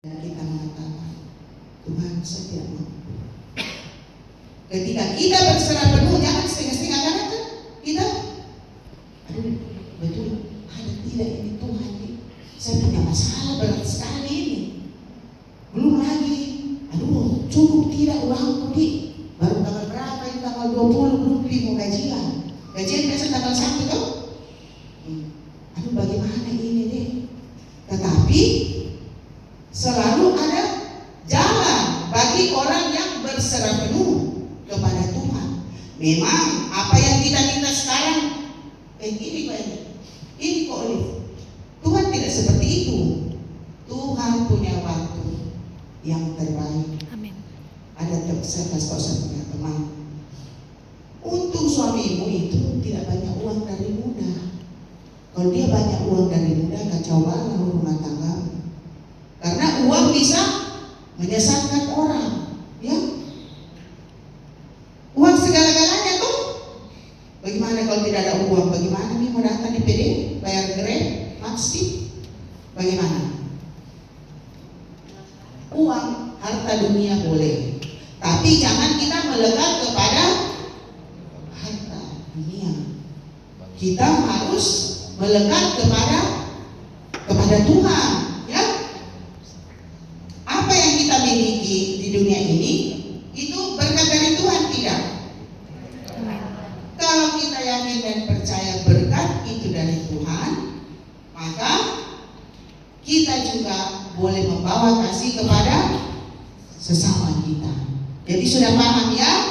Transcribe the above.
Dan kita mengatakan, Tuhan saya tidak mampu. Ketika kita berserah penuh, jangan setengah-setengah, karena kan kita, aduh betul, ada tidak ini Tuhan ini, saya punya masalah berat sekali ini. Belum lagi, aduh cukup tidak uangku di, baru tanggal berapa ini, tanggal 20 belum mau gajian. Gajian biasa tanggal 1 tuh. Aduh bagaimana ini deh. Tetapi selalu ada jalan bagi orang yang berserah penuh kepada Tuhan. Memang apa yang kita minta sekarang, ini kok Olive, Tuhan tidak seperti itu. Tuhan punya waktu yang terbaik. Amin. Ada saya punya teman, untuk suamimu itu tidak banyak uang dari muda. Kalau dia banyak uang dari muda, kacau balau rumah tangga. Karena uang bisa menyesatkan orang, ya. Uang segala-galanya tuh. Bagaimana kalau tidak ada uang? Bagaimana nih mau datang di PD, bayar Grab, Maxi? Bagaimana? Uang, harta dunia boleh, tapi jangan kita melekat kepada harta dunia. Kita harus melekat kepada Tuhan, ya. Apa yang kita miliki di dunia ini itu berkat dari Tuhan, tidak? Kalau kita yakin dan percaya berkat itu dari Tuhan, maka kita juga boleh membawa kasih kepada sesama kita. Jadi sudah paham ya?